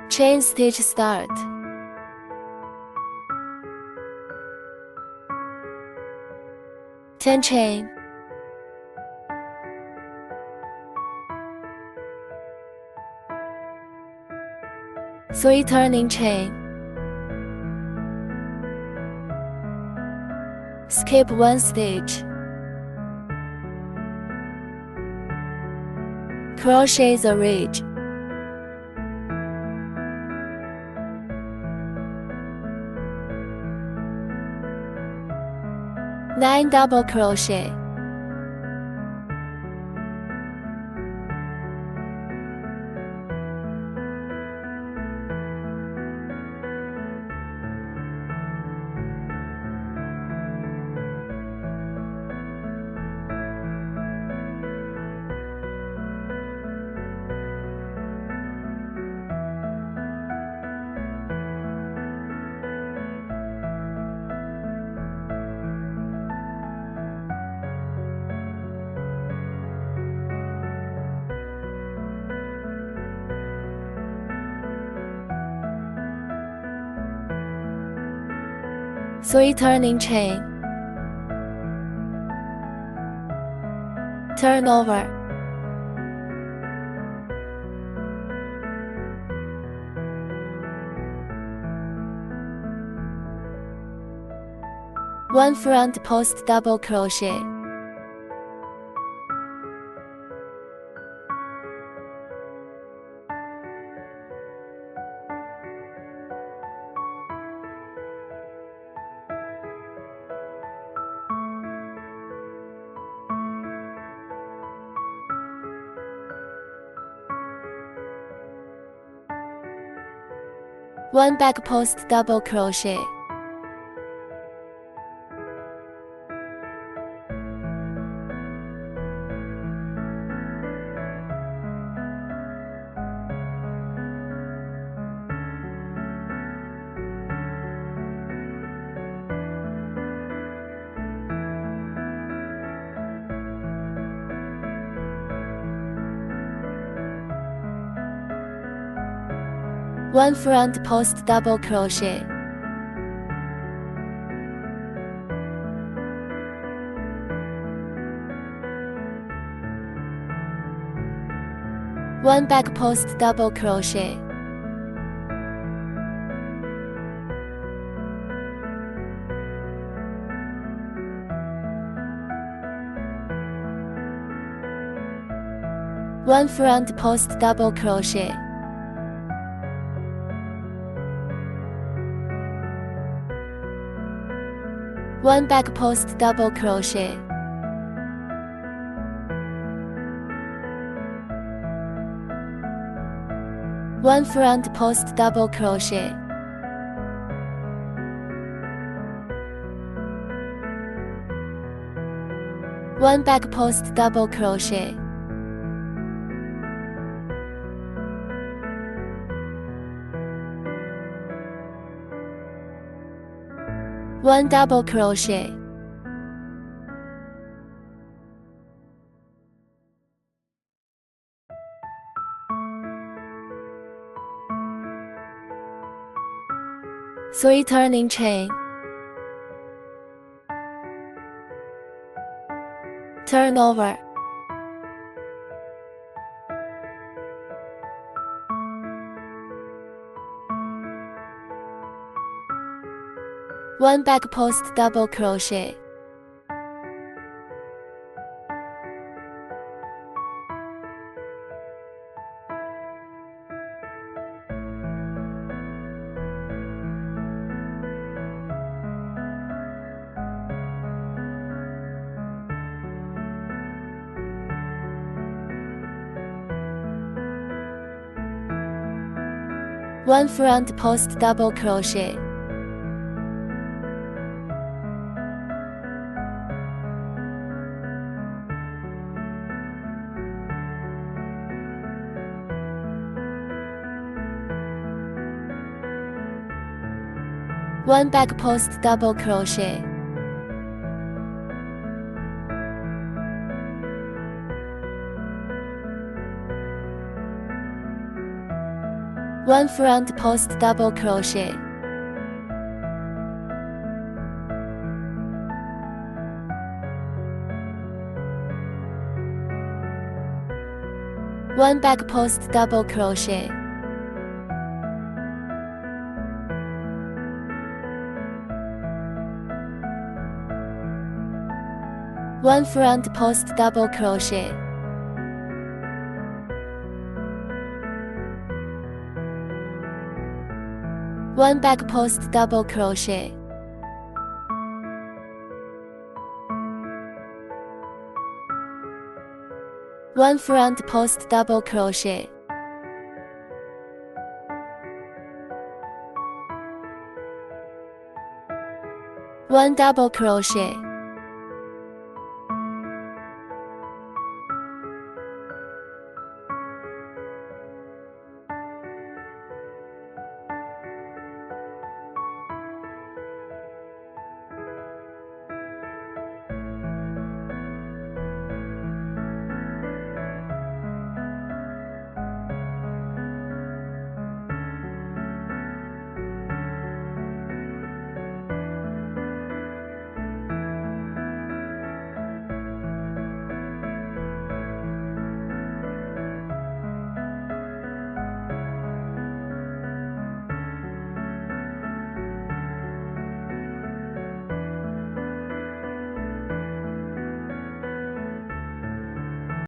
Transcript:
Chain stitch start. Ten chain. 3 turning chain. Skip 1 stitch. Crochet the ridge. Nine double crochet. Three turning chain. Turn over. One front post double crochet. One back post double crochet. One front post double crochet. One back post double crochet. One front post double crochet. One back post double crochet. One front post double crochet. One back post double crochet. One double crochet. Three turning chain. Turn over. One back post double crochet. One front post double crochet. One back post double crochet. 1 front post double crochet, 1 back post double crochet, 1 front post double crochet, 1 back post double crochet, 1 front post double crochet, 1 double crochet,